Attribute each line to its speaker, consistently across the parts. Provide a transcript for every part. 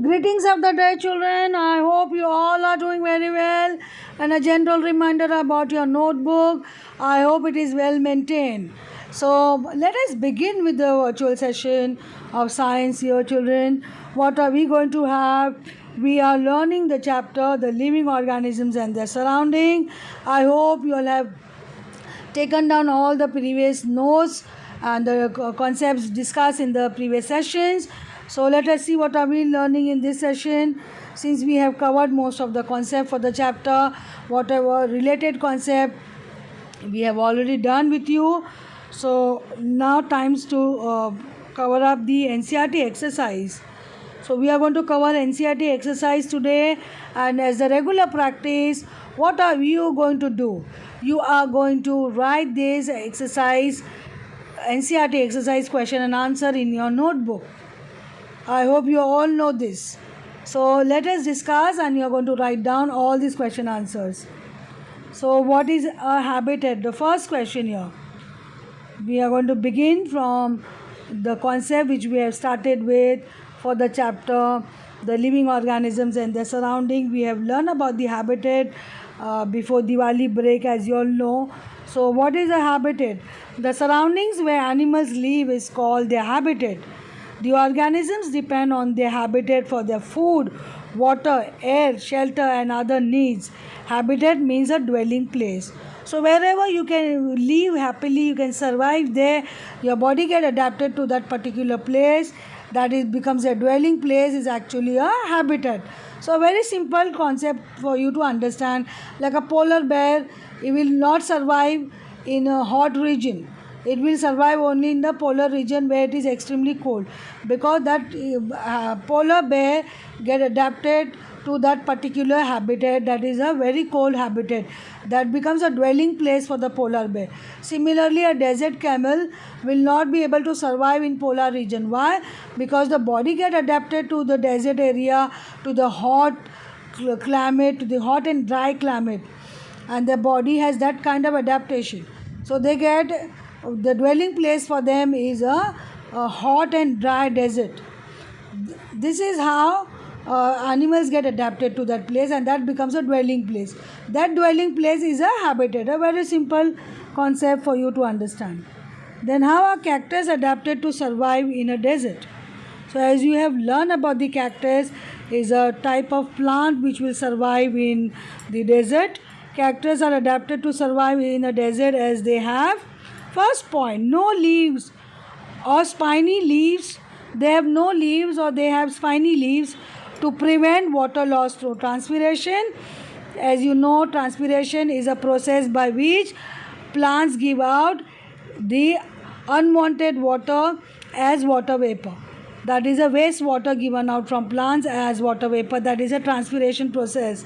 Speaker 1: Greetings of the day, children. I hope you all are doing very well. And a gentle reminder about your notebook. I hope it is well maintained. So, let us begin with the virtual session of science here, children. What are we going to have? We are learning the chapter, The Living Organisms and Their Surrounding. I hope you all have taken down all the previous notes and the concepts discussed in the previous sessions. So let us see what are we learning in this session. Since we have covered most of the concept for the chapter, whatever related concept we have already done with you. So now times to cover up the NCERT exercise. So we are going to cover NCERT exercise today, and as a regular practice, what are you going to do? You are going to write this exercise, NCERT exercise question and answer in your notebook. I hope you all know this. So let us discuss, and you are going to write down all these question answers. So what is a habitat? The first question here. We are going to begin from the concept which we have started with for the chapter, The Living Organisms and Their Surrounding. We have learned about the habitat before Diwali break, as you all know. So what is a habitat? The surroundings where animals live is called their habitat. The organisms depend on their habitat for their food, water, air, shelter and other needs. Habitat means a dwelling place. So wherever you can live happily, you can survive there, your body get adapted to that particular place, that it becomes a dwelling place, is actually a habitat. So a very simple concept for you to understand. Like a polar bear, it will not survive in a hot region. It will survive only in the polar region where it is extremely cold, because that polar bear get adapted to that particular habitat, that is a very cold habitat, that becomes a dwelling place for the polar bear. Similarly, a desert camel will not be able to survive in polar region. Why? Because the body get adapted to the desert area, to the hot climate, to the hot and dry climate, and the body has that kind of adaptation. So they get, the dwelling place for them is a hot and dry desert. This is how animals get adapted to that place, and that becomes a dwelling place. That dwelling place is a habitat. A very simple concept for you to understand. Then how are cactus adapted to survive in a desert? So as you have learned about, the cactus is a type of plant which will survive in the desert. Cactus are adapted to survive in a desert as they have, first point, no leaves or spiny leaves. They have no leaves or they have spiny leaves to prevent water loss through transpiration. As you know, transpiration is a process by which plants give out the unwanted water as water vapor. That is a wastewater given out from plants as water vapor. That is a transpiration process.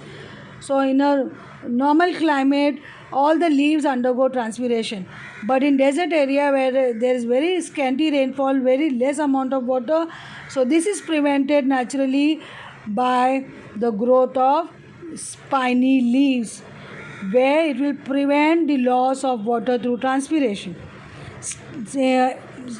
Speaker 1: So in a normal climate, all the leaves undergo transpiration, but in desert area where there is very scanty rainfall, very less amount of water, so this is prevented naturally by the growth of spiny leaves, where it will prevent the loss of water through transpiration.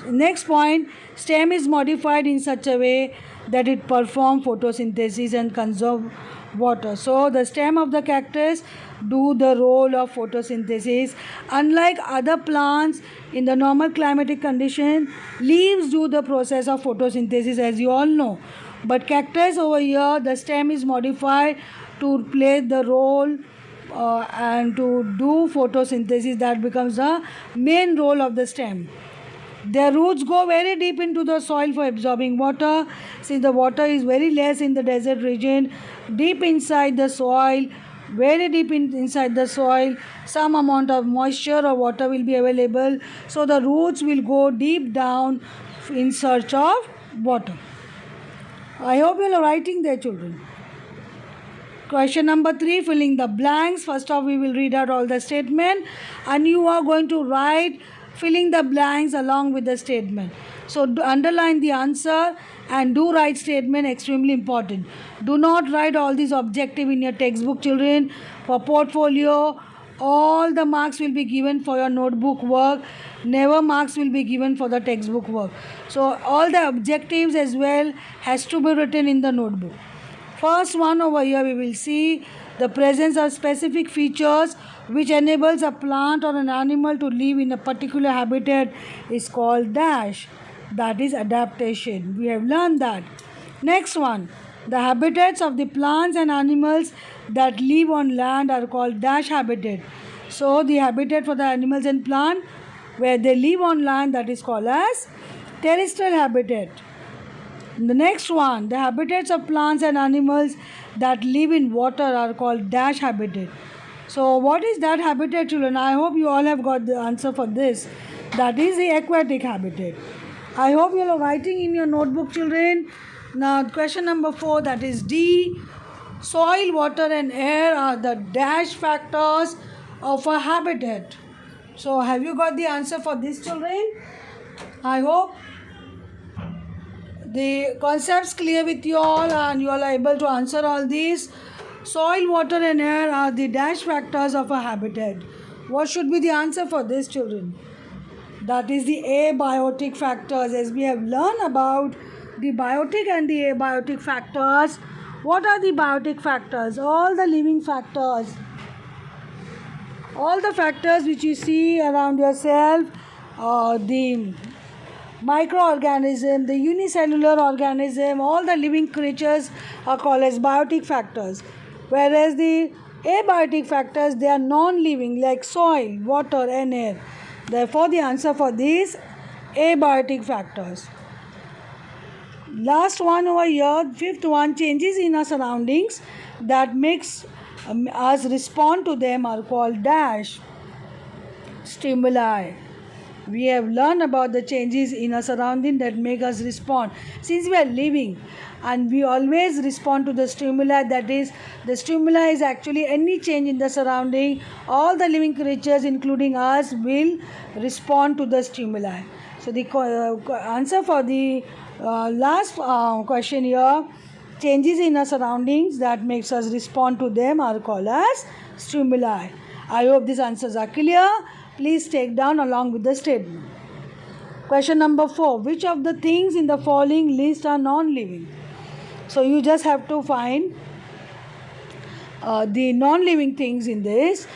Speaker 1: Next point, stem is modified in such a way that it performs photosynthesis and conserve water. So the stem of the cactus do the role of photosynthesis. Unlike other plants in the normal climatic condition, leaves do the process of photosynthesis, as you all know. But cactus over here, the stem is modified to play the role and to do photosynthesis. That becomes the main role of the stem. Their roots go very deep into the soil for absorbing water. Since the water is very less in the desert region, deep inside the soil, very deep inside the soil, some amount of moisture or water will be available. So the roots will go deep down in search of water. I hope you are writing there, children. Question number 3, filling the blanks. First off, we will read out all the statement, and you are going to write filling the blanks along with the statement. So underline the answer and do write statement, extremely important. Do not write all these objective in your textbook, children. For portfolio, all the marks will be given for your notebook work, never marks will be given for the textbook work. So all the objectives as well has to be written in the notebook. First one over here we will see the presence of specific features which enables a plant or an animal to live in a particular habitat is called dash. That is adaptation. We have learned that. Next one, the habitats of the plants and animals that live on land are called dash habitat. So the habitat for the animals and plant where they live on land, that is called as terrestrial habitat. The next one, the habitats of plants and animals that live in water are called dash habitat. So what is that habitat, children? I hope you all have got the answer for this. That is the aquatic habitat. I hope you are writing in your notebook, children. Now question number 4, that is D. Soil, water and air are the dash factors of a habitat. So have you got the answer for this, children? I hope the concepts clear with you all and you all are able to answer all these. Soil, water and air are the dash factors of a habitat. What should be the answer for this, children? That is the abiotic factors. As we have learned about the biotic and the abiotic factors, what are the biotic factors? All the living factors, all the factors which you see around yourself, the microorganism, the unicellular organism, all the living creatures are called as biotic factors. Whereas the abiotic factors, they are non-living like soil, water and air. Therefore, the answer for these abiotic factors. Last one over here, fifth one, changes in our surroundings that makes us respond to them are called dash stimuli. We have learned about the changes in our surrounding that make us respond. Since we are living and we always respond to the stimuli, that is, the stimuli is actually any change in the surrounding. All the living creatures, including us, will respond to the stimuli. So the answer for the last question here, changes in our surroundings that makes us respond to them are called as stimuli. I hope these answers are clear. Please take down along with the statement. Question number 4. Which of the things in the following list are non-living? So you just have to find the non-living things in this.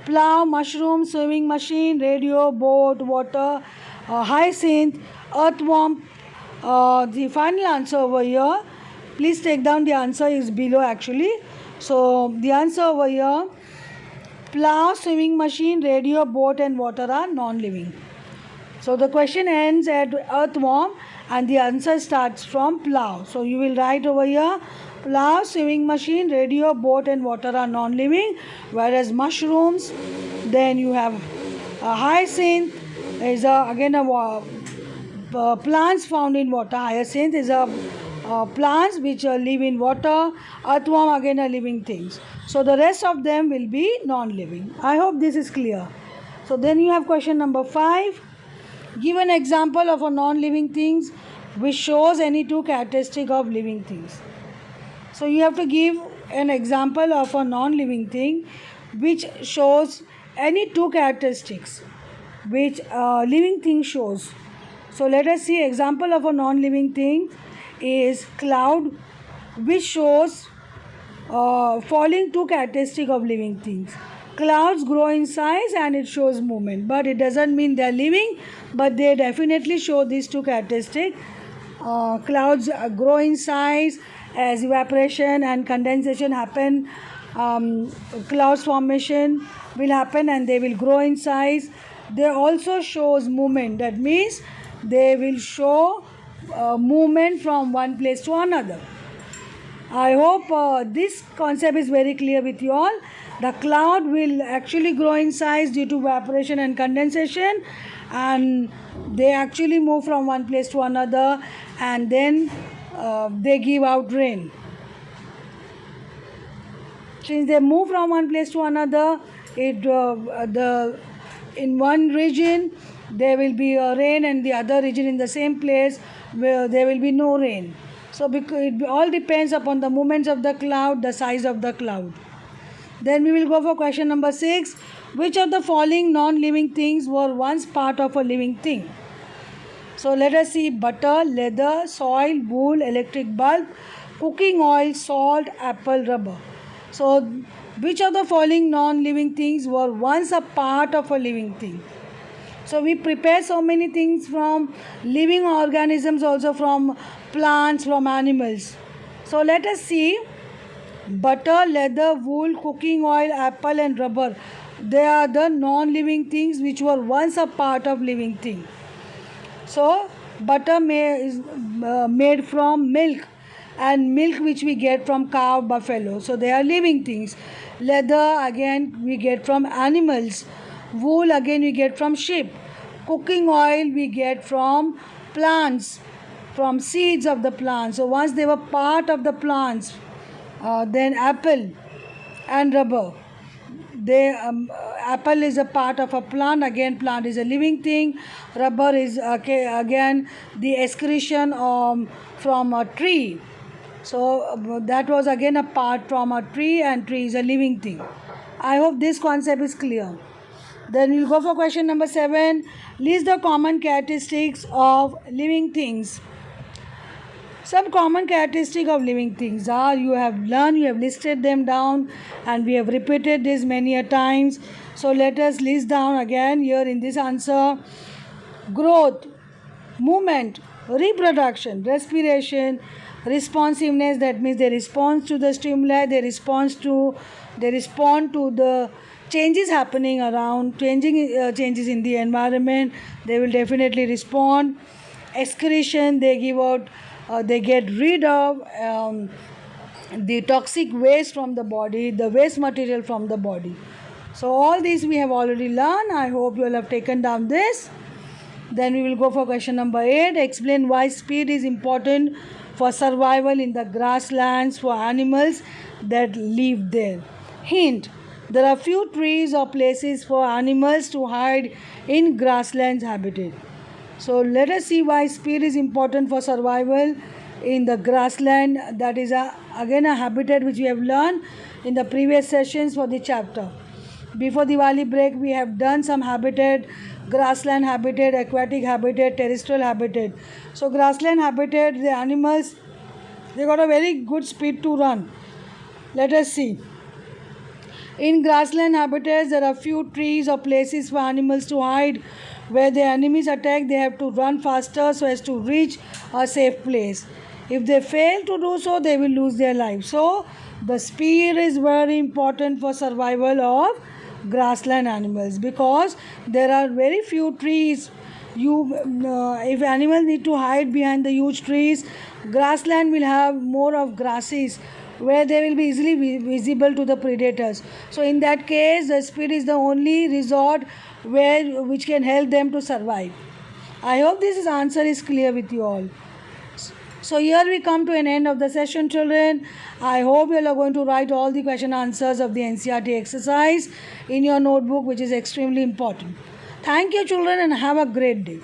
Speaker 1: Plow, mushroom, sewing machine, radio, boat, water, hyacinth, earthworm. The final answer over here. Please take down the answer is below actually. So the answer over here, plow, sewing machine, radio, boat and water are non-living. So the question ends at earthworm and the answer starts from plow. So you will write over here, plow, sewing machine, radio, boat and water are non-living. Whereas mushrooms, then you have hyacinth is again a plants found in water. Hyacinth is a plants which live in water. Earthworm again are living things. So the rest of them will be non-living. I hope this is clear. So then you have question number 5. Give an example of a non-living things which shows any two characteristics of living things. So you have to give an example of a non-living thing which shows any two characteristics which living thing shows. So let us see example of a non-living thing is cloud, which shows following two characteristics of living things. Clouds grow in size and it shows movement, but it doesn't mean they are living, but they definitely show these two characteristics. Clouds grow in size as evaporation and condensation happen. Clouds formation will happen and they will grow in size. They also shows movement. That means they will show movement from one place to another. I hope this concept is very clear with you all. The cloud will actually grow in size due to evaporation and condensation, and they actually move from one place to another, and then they give out rain. Since they move from one place to another, in one region there will be a rain, and the other region in the same place where there will be no rain. So because it all depends upon the movements of the cloud, the size of the cloud. Then we will go for question number 6. Which of the following non-living things were once part of a living thing? So let us see: butter, leather, soil, wool, electric bulb, cooking oil, salt, apple, rubber. So which of the following non-living things were once a part of a living thing? So we prepare so many things from living organisms, also from plants, from animals. So let us see: butter, leather, wool, cooking oil, apple and rubber. They are the non-living things which were once a part of living thing. So butter is made from milk, and milk which we get from cow, buffalo. So they are living things. Leather again we get from animals. Wool again we get from sheep. Cooking oil we get from plants, from seeds of the plants. So once they were part of the plants, then apple and rubber. They apple is a part of a plant. Again, plant is a living thing. Rubber is again the excretion from a tree. So that was again a part from a tree, and tree is a living thing. I hope this concept is clear. Then we'll go for question number 7. List the common characteristics of living things. Some common characteristics of living things are, you have learned, you have listed them down, and we have repeated this many a times. So let us list down again here in this answer: growth, movement, reproduction, respiration, responsiveness. That means they respond to the stimuli, they respond to the changes happening around, changes in the environment. They will definitely respond. Excretion, they give out, they get rid of the toxic waste from the body, the waste material from the body. So all these we have already learned. I hope you all have taken down this. Then we will go for question number 8. Explain why speed is important for survival in the grasslands for animals that live there. Hint: there are few trees or places for animals to hide in grasslands habitat. So let us see why speed is important for survival in the grassland. That is again a habitat which we have learned in the previous sessions for the chapter. Before Diwali break, we have done some habitat: grassland habitat, aquatic habitat, terrestrial habitat. So grassland habitat, the animals, they got a very good speed to run. Let us see. In grassland habitats, there are few trees or places for animals to hide. Where the enemies attack, they have to run faster so as to reach a safe place. If they fail to do so, they will lose their life. So the speed is very important for survival of grassland animals, because there are very few trees. If animals need to hide behind the huge trees, grassland will have more of grasses where they will be easily visible to the predators. So in that case, the speed is the only resort which can help them to survive. I hope this answer is clear with you all. So here we come to an end of the session, children. I hope you are going to write all the question answers of the NCERT exercise in your notebook, which is extremely important. Thank you, children, and have a great day.